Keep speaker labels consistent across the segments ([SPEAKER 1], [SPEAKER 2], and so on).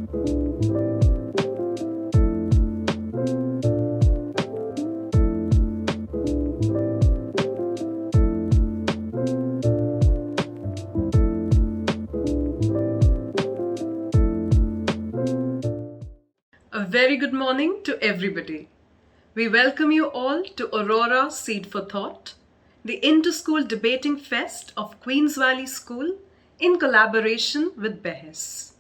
[SPEAKER 1] A very good morning to everybody. We welcome you all to Aurora Seed for Thought, the inter-school debating fest of Queens Valley School in collaboration with Behes.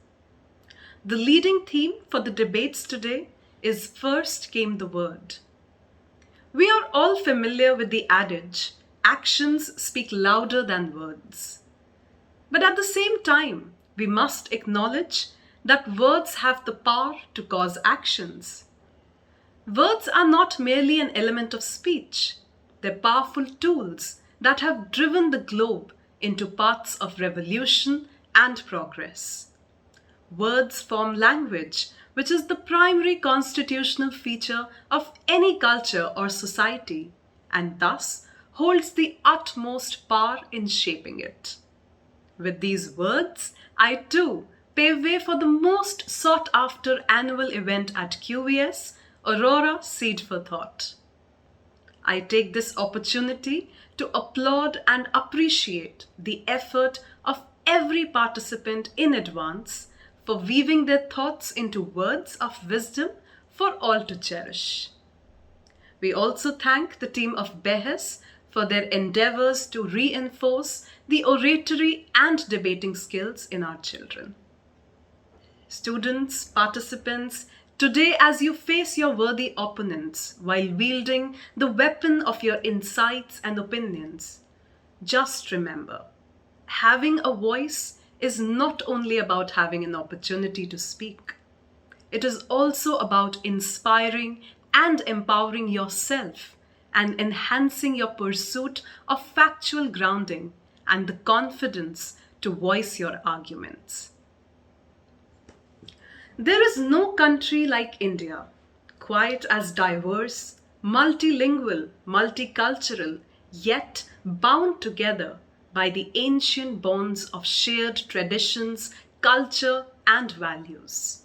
[SPEAKER 1] The leading theme for the debates today is First Came the Word. We are all familiar with the adage, actions speak louder than words. But at the same time, we must acknowledge that words have the power to cause actions. Words are not merely an element of speech, they're powerful tools that have driven the globe into paths of revolution and progress. Words form language, which is the primary constitutional feature of any culture or society, and thus holds the utmost power in shaping it. With these words, I too pave way for the most sought-after annual event at QVS, Aurora Seed for Thought. I take this opportunity to applaud and appreciate the effort of every participant in advance for weaving their thoughts into words of wisdom for all to cherish. We also thank the team of Behes for their endeavors to reinforce the oratory and debating skills in our children. Students, participants, today as you face your worthy opponents while wielding the weapon of your insights and opinions, just remember, having a voice is not only about having an opportunity to speak. It is also about inspiring and empowering yourself and enhancing your pursuit of factual grounding and the confidence to voice your arguments. There is no country like India, quite as diverse, multilingual, multicultural, yet bound together by the ancient bonds of shared traditions, culture, and values.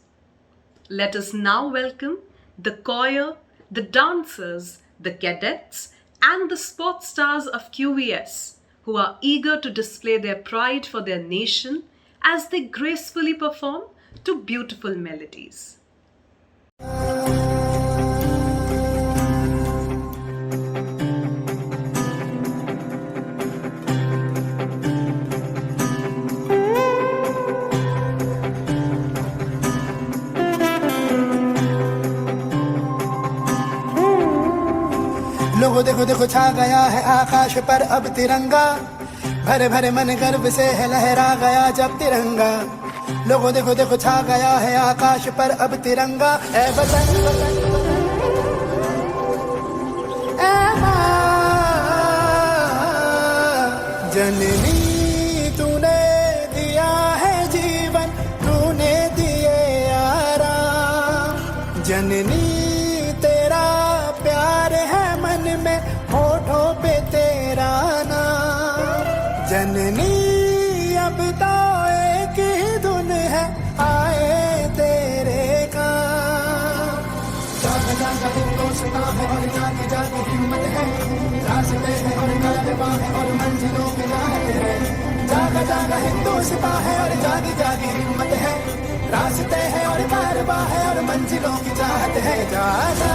[SPEAKER 1] Let us now welcome the choir, the dancers, the cadets, and the sports stars of QVS, who are eager to display their pride for their nation as they gracefully perform to beautiful melodies.
[SPEAKER 2] लोगो देखो देखो छा गया है आकाश पर अब तिरंगा भरे भरे मन गर्व से है लहरा गया जब तिरंगा लोगो देखो देखो छा गया है आकाश पर अब तिरंगा ए वतन ए जननी तूने दिया है जीवन तूने दिए आराम जननी तेरा प्यार है मन में होठों पे तेरा नाम जननी अब तो एक ही धुन है आए तेरे काम जागा जागा हिंदुस्तान है और जागे जागे हिम्मत है रास्ते है और गलबा है और मंजिलों पे जाते हैं जागा जागा हिंदुस्तान है और जागे जागे हिम्मत है रास्ते है और कारवा है और मंजिलों की चाहत है जागा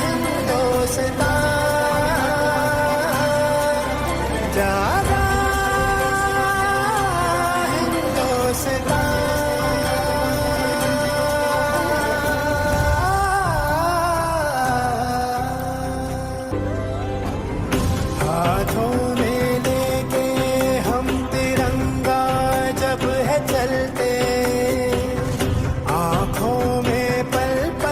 [SPEAKER 2] हिंदुस्तान जागा हाथों में लेके हम तिरंगा जब है चलते आँखों में पल पल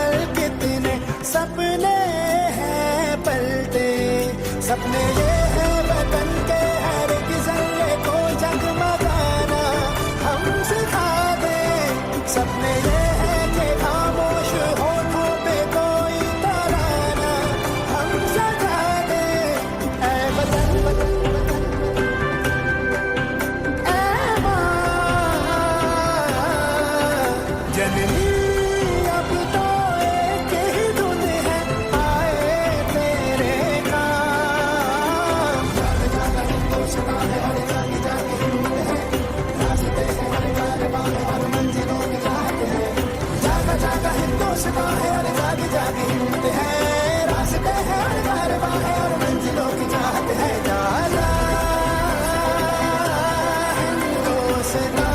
[SPEAKER 2] भी हिम्मत है, रास्ते हैं और कारवां है और मंजिलों की चाहत है। जाला हिंदुस्तान,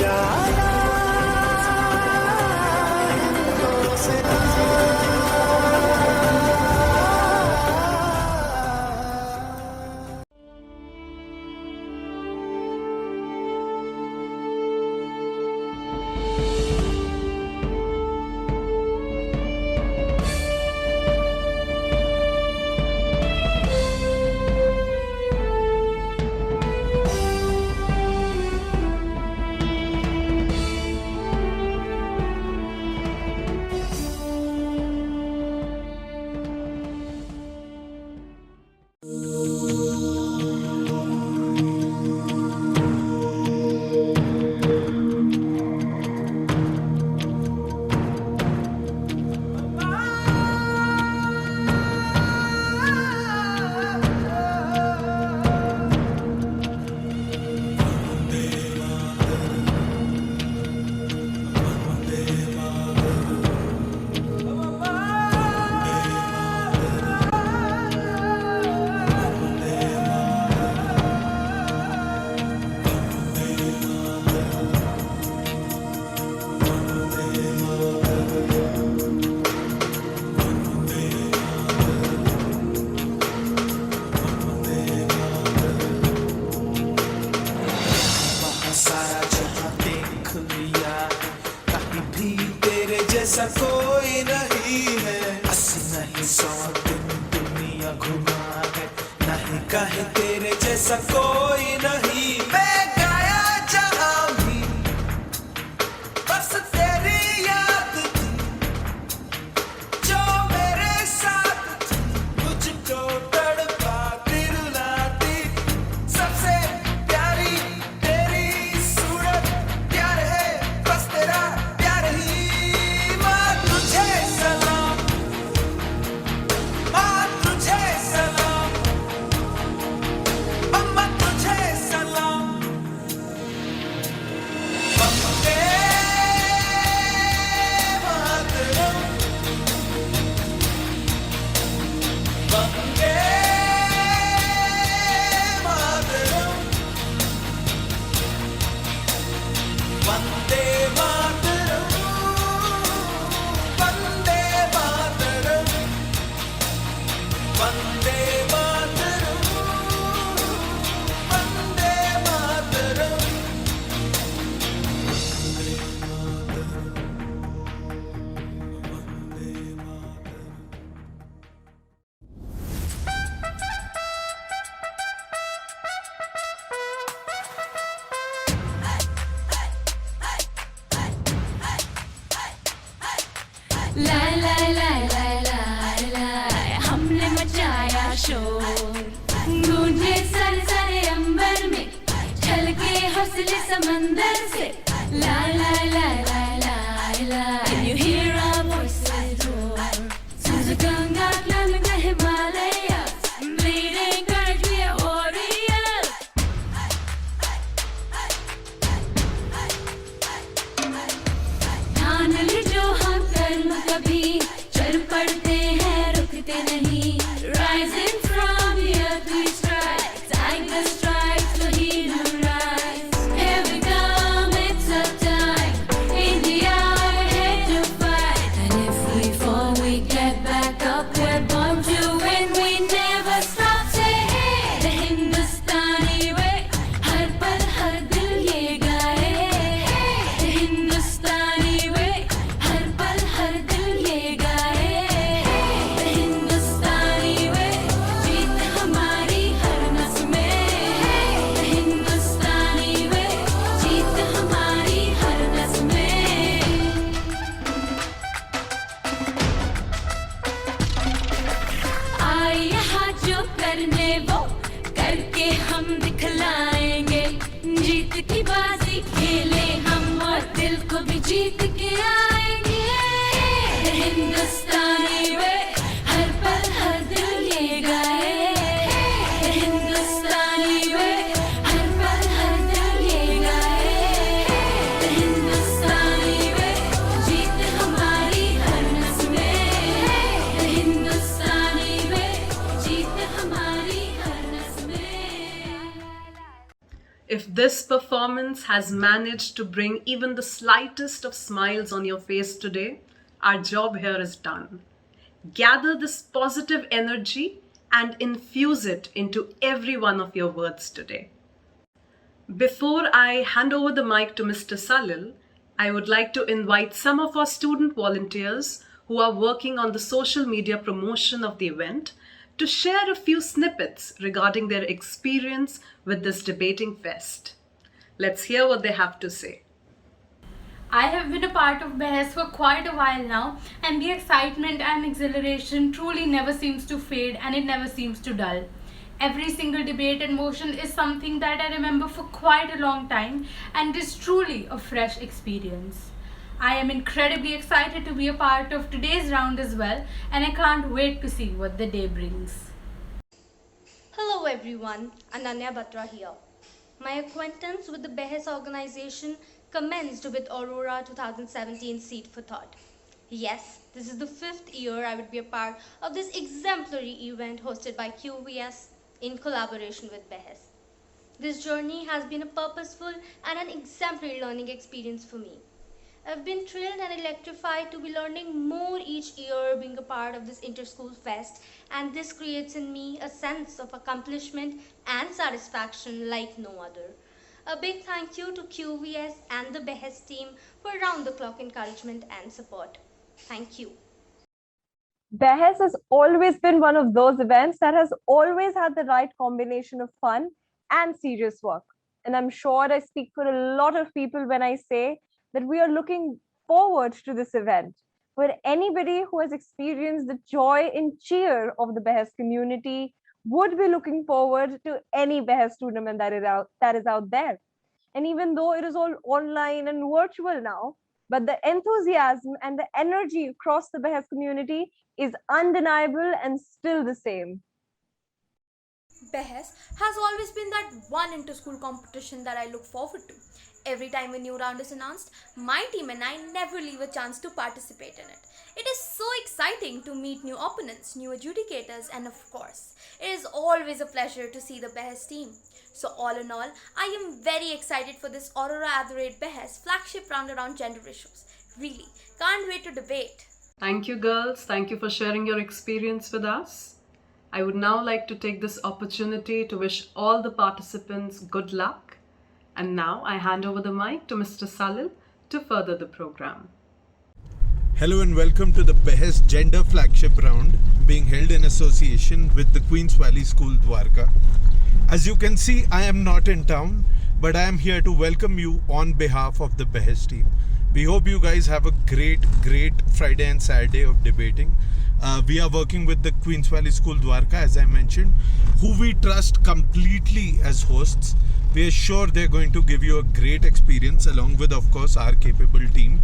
[SPEAKER 2] जाला हिंदुस्तान।
[SPEAKER 3] जैसा कोई नहीं है, 80 नहीं 100 दिन दुनिया घुमा है, नहीं कहे तेरे जैसा कोई नहीं। मैं गाया जहां भी बस तेरी याद थी, जो मेरे साथ थी, मुझको तड़पाती रुलाती। सबसे प्यारी तेरी सूरत, प्यार है बस तेरा प्यार ही। माँ तुझे सलाम, माँ तुझे सलाम, अम्मा तुझे सलाम। वंदे मातरम, वंदे मातरम, वंदे मातरम, वंदे मातरम, वंदे मातरम, वंदे मातरम।
[SPEAKER 4] लाए लाए लाए लाए लाए लाए, हमने मचाया शोर, गूंजे सर सरे अंबर में, छलके हौसले समंदर से। लाए लाए लाए लाए लाए लाए, can you hear our voices roar? Through the Ganga, climbing the Himalayas, bleeding courage, we are warriors. ठान ले जो हम कर्म कभी, चल पड़ते हैं रुकते नहीं। Rising from the earth we strike, tiger strikes the hero rise. Here we come, it's our time, India we're here to fight. And if we fall we get back up, we're born to win, we never stop. Say hey, the Hindustani way, हर पल हर दिल ये गाए। The Hindustani way, हर पल हर दिल ये गाए। The Hindustani way, जीत हमारी हर नस में। The Hindustani way, जीत हमारी हर नस में। आए यहाँ जो करने वो करके हम दिखलाएंगे, जीत की बाजी खेले हम और दिल को भी जीत के आएंगे। The Hindustani way, हर पल हर दिल ये गाए। The Hindustani way, हर पल हर दिल ये गाए। The Hindustani way, Jeet
[SPEAKER 1] If this performance has managed to bring even the slightest of smiles on your face today, our job here is done. Gather this positive energy and infuse it into every one of your words today. Before I hand over the mic to Mr. Salil, I would like to invite some of our student volunteers who are working on the social media promotion of the event to share a few snippets regarding their experience with this debating fest. Let's hear what they have to say.
[SPEAKER 5] I have been a part of Behes for quite a while now, and the excitement and exhilaration truly never seems to fade and it never seems to dull. Every single debate and motion is something that I remember for quite a long time and is truly a fresh experience. I am incredibly excited to be a part of today's round as well, and I can't wait to see what the day brings.
[SPEAKER 6] Hello everyone, Ananya Batra here. My acquaintance with the Behes organization commenced with Aurora 2017 Seed for Thought. Yes, this is the 5th year I would be a part of this exemplary event hosted by QVS in collaboration with Behes. This journey has been a purposeful and an exemplary learning experience for me. I've been thrilled and electrified to be learning more each year being a part of this inter-school fest, and this creates in me a sense of accomplishment and satisfaction like no other. A big thank you to QVS and the Behes team for round-the-clock encouragement and support. Thank you.
[SPEAKER 7] Behes has always been one of those events that has always had the right combination of fun and serious work. And I'm sure I speak for a lot of people when I say that we are looking forward to this event, where anybody who has experienced the joy and cheer of the Behes community would be looking forward to any Behes tournament that is out there. And even though it is all online and virtual now, but the enthusiasm and the energy across the Behes community is undeniable and still the same.
[SPEAKER 8] Behes has always been that one inter-school competition that I look forward to. Every time a new round is announced, my team and I never leave a chance to participate in it. It is so exciting to meet new opponents, new adjudicators, and of course, it is always a pleasure to see the Behes team. So all in all, I am very excited for this Aurora Behes flagship round around gender issues. Really, can't wait to debate.
[SPEAKER 1] Thank you, girls. Thank you for sharing your experience with us. I would now like to take this opportunity to wish all the participants good luck. And now I hand over the mic to Mr. Salil to further the program.
[SPEAKER 9] Hello and welcome to the Behes Gender Flagship Round being held in association with the Queen's Valley School, Dwarka. As you can see, I am not in town, but I am here to welcome you on behalf of the Behes team. We hope you guys have a great Friday and Saturday of debating. We are working with the Queen's Valley School, Dwarka, as I mentioned, who we trust completely as hosts. We are sure they're going to give you a great experience along with, of course, our capable team,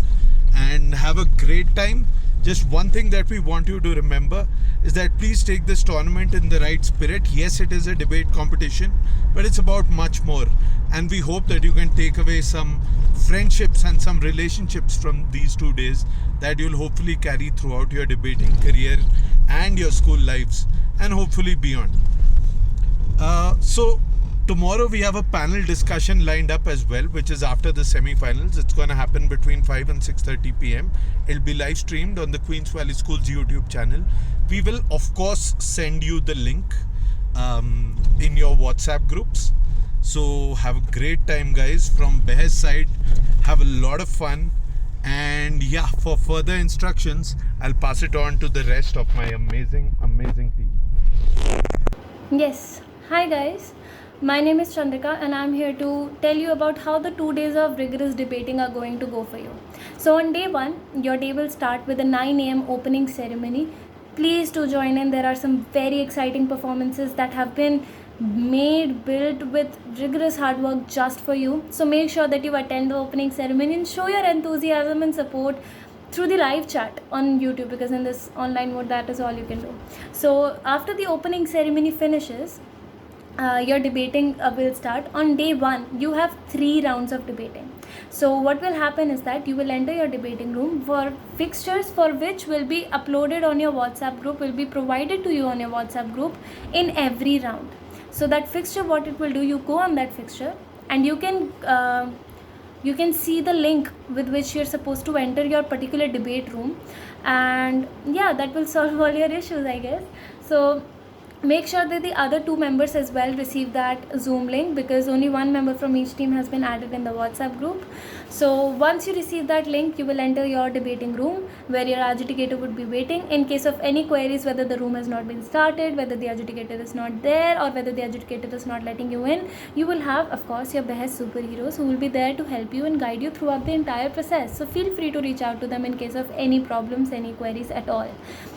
[SPEAKER 9] and have a great time. Just one thing that we want you to remember is that please take this tournament in the right spirit. Yes, it is a debate competition, but it's about much more. And we hope that you can take away some friendships and some relationships from these 2 days that you'll hopefully carry throughout your debating career and your school lives and hopefully beyond. So tomorrow we have a panel discussion lined up as well, which is after the semi-finals. It's going to happen between 5 and 6:30 p.m. It'll be live streamed on the Queen's Valley School's YouTube channel. We will of course send you the link in your WhatsApp groups. So have a great time, guys. From Behes side, have a lot of fun. And yeah, for further instructions, I'll pass it on to the rest of my amazing team.
[SPEAKER 5] Yes, hi guys. My name is Chandrika and I'm here to tell you about how the 2 days of rigorous debating are going to go for you. So on day 1, your day will start with a 9 a.m. opening ceremony. Please do join in. There are some very exciting performances that have been built with rigorous hard work just for you. So make sure that you attend the opening ceremony and show your enthusiasm and support through the live chat on YouTube, because in this online mode that is all you can do. So after the opening ceremony finishes, your debating will start. On day 1, you have 3 rounds of debating. So what will happen is that you will enter your debating room, for fixtures for which will be uploaded on your WhatsApp group, will be provided to you on your WhatsApp group in every round. So that fixture, what it will do, you go on that fixture, and you can see the link with which you're supposed to enter your particular debate room, and yeah, that will solve all your issues, I guess. So make sure that the other 2 members as well receive that Zoom link, because only 1 member from each team has been added in the WhatsApp group. So once you receive that link, you will enter your debating room where your adjudicator would be waiting. In case of any queries, whether the room has not been started, whether the adjudicator is not there, or whether the adjudicator is not letting you in, you will have, of course, your Behes superheroes who will be there to help you and guide you throughout the entire process. So feel free to reach out to them in case of any problems, any queries at all.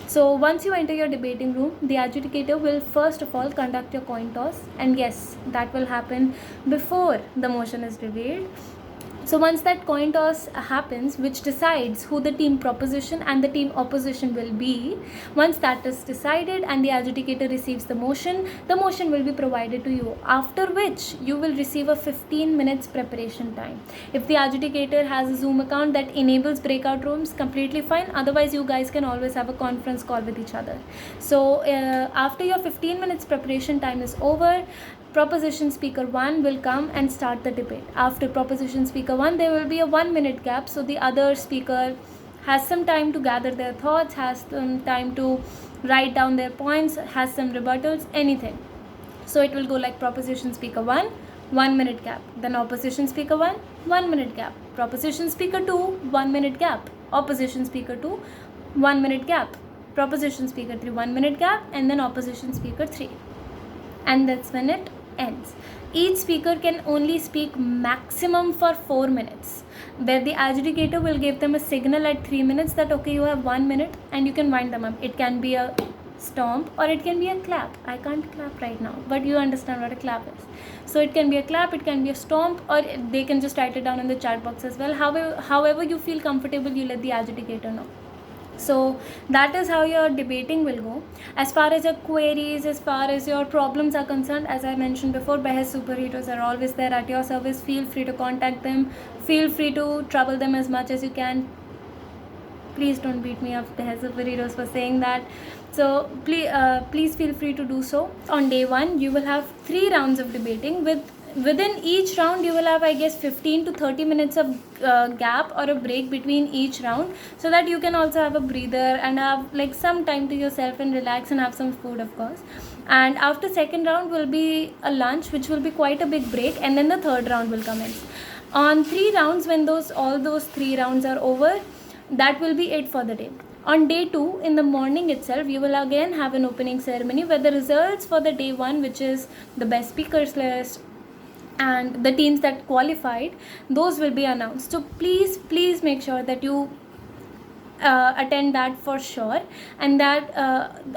[SPEAKER 5] So once you enter your debating room, the adjudicator will first of all conduct your coin toss, and yes, that will happen before the motion is revealed. So once that coin toss happens, which decides who the team proposition and the team opposition will be, once that is decided and the adjudicator receives the motion will be provided to you, after which you will receive a 15 minutes preparation time. If the adjudicator has a Zoom account that enables breakout rooms, completely fine. Otherwise, you guys can always have a conference call with each other. So after your 15 minutes preparation time is over, proposition speaker 1 will come and start the debate. After proposition speaker 1, there will be a 1 minute gap, so the other speaker has some time to gather their thoughts, has some time to write down their points, has some rebuttals, anything. So it will go like proposition speaker 1, 1 minute gap, then opposition speaker 1, 1 minute gap, proposition speaker 2, 1 minute gap, opposition speaker 2, 1 minute gap, proposition speaker 3, 1 minute gap, and then opposition speaker 3. And that's when it ends. Each speaker can only speak maximum for 4 minutes, where the adjudicator will give them a signal at 3 minutes that okay, you have 1 minute and you can wind them up. It can be a stomp or it can be a clap. I can't clap right now, but you understand what a clap is. So it can be a clap, it can be a stomp, or they can just write it down in the chat box as well. However you feel comfortable, you let the adjudicator know. So that is how your debating will go. As far as your queries, as far as your problems are concerned, as I mentioned before, Behes superheroes are always there at your service. Feel free to contact them. Feel free to trouble them as much as you can. Please don't beat me up, Behes superheroes, for saying that. So please feel free to do so. On day 1, you will have 3 rounds of debating. Within each round, you will have, I guess, 15 to 30 minutes of gap or a break between each round, so that you can also have a breather and have like some time to yourself and relax and have some food, of course. And after second round will be a lunch, which will be quite a big break, and then the third round will commence. On 3 rounds, when all those 3 rounds are over, that will be it for the day. On day 2, in the morning itself, you will again have an opening ceremony where the results for the day 1, which is the best speakers list and the teams that qualified, those will be announced. So please make sure that you attend that for sure. And that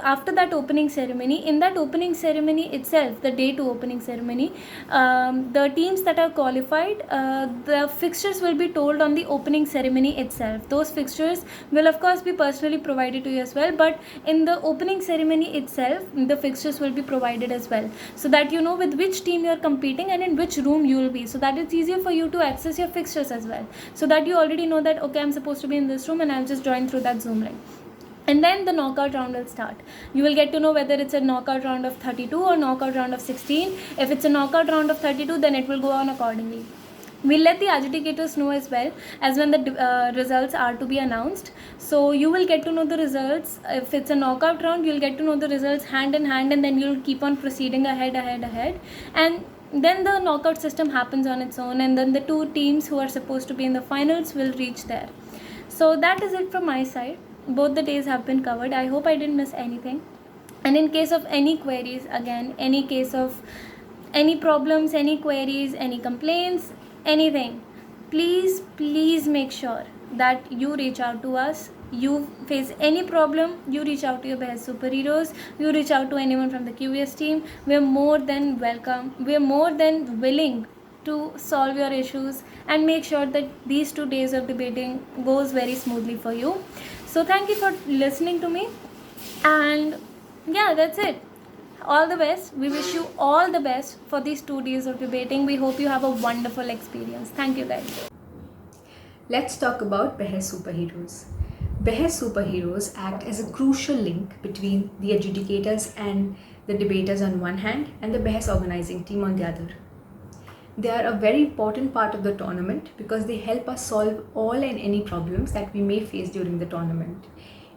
[SPEAKER 5] after that opening ceremony, in that opening ceremony itself, the day 2 opening ceremony, the teams that are qualified, the fixtures will be told on the opening ceremony itself. Those fixtures will of course be personally provided to you as well, but in the opening ceremony itself, the fixtures will be provided as well, so that you know with which team you are competing and in which room you will be, so that it's easier for you to access your fixtures as well, so that you already know that okay, I'm supposed to be in this room and I'll just join through that Zoom link. And then the knockout round will start. You will get to know whether it's a knockout round of 32 or knockout round of 16. If it's a knockout round of 32, then it will go on accordingly. We'll let the adjudicators know as well as when the results are to be announced. So you will get to know the results. If it's a knockout round, you'll get to know the results hand in hand, and then you'll keep on proceeding ahead. And then the knockout system happens on its own, and then the 2 teams who are supposed to be in the finals will reach there. So that is it from my side. Both the days have been covered. I hope I didn't miss anything. And in case of any queries, again, any case of any problems, any queries, any complaints, anything, please make sure that you reach out to us. You face any problem, you reach out to your Behes superheroes, you reach out to anyone from the QS team. We're more than welcome. We're more than willing to solve your issues and make sure that these 2 days of debating goes very smoothly for you. So thank you for listening to me, and yeah, that's it. All the best. We wish you all the best for these 2 days of debating. We hope you have a wonderful experience. Thank you guys.
[SPEAKER 10] Let's talk about Behes superheroes. Behes superheroes act as a crucial link between the adjudicators and the debaters on one hand and the Behes organizing team on the other. They are a very important part of the tournament because they help us solve all and any problems that we may face during the tournament.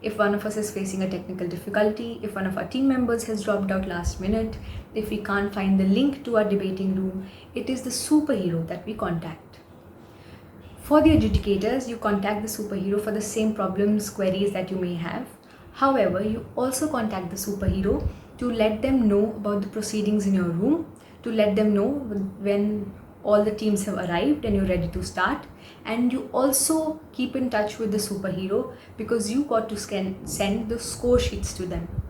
[SPEAKER 10] If one of us is facing a technical difficulty, if one of our team members has dropped out last minute, if we can't find the link to our debating room, it is the superhero that we contact. For the adjudicators, you contact the superhero for the same problems, queries that you may have. However, you also contact the superhero to let them know about the proceedings in your room, to let them know when all the teams have arrived and you're ready to start. And you also keep in touch with the superhero because you got to send the score sheets to them.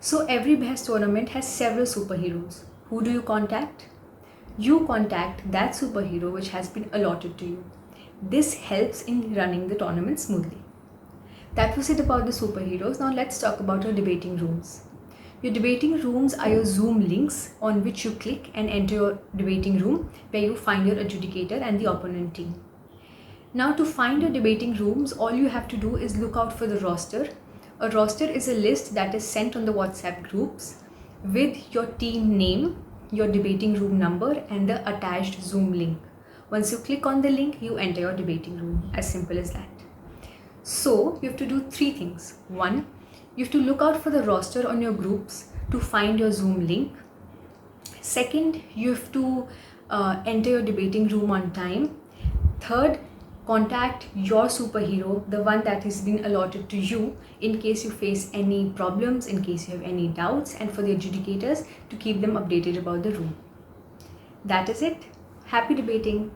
[SPEAKER 10] So every Behes tournament has several superheroes. Who do you contact? You contact that superhero which has been allotted to you. This helps in running the tournament smoothly. That was it about the superheroes. Now let's talk about your debating rooms. Your debating rooms are your Zoom links on which you click and enter your debating room where you find your adjudicator and the opponent team. Now to find your debating rooms, all you have to do is look out for the roster. A roster is a list that is sent on the WhatsApp groups with your team name, your debating room number and the attached Zoom link. Once you click on the link, you enter your debating room. As simple as that. So you have to do 3 things. 1, you have to look out for the roster on your groups to find your Zoom link. Second, you have to enter your debating room on time. Third, contact your superhero, the one that has been allotted to you, in case you face any problems, in case you have any doubts, and for the adjudicators to keep them updated about the room. That is it. Happy debating!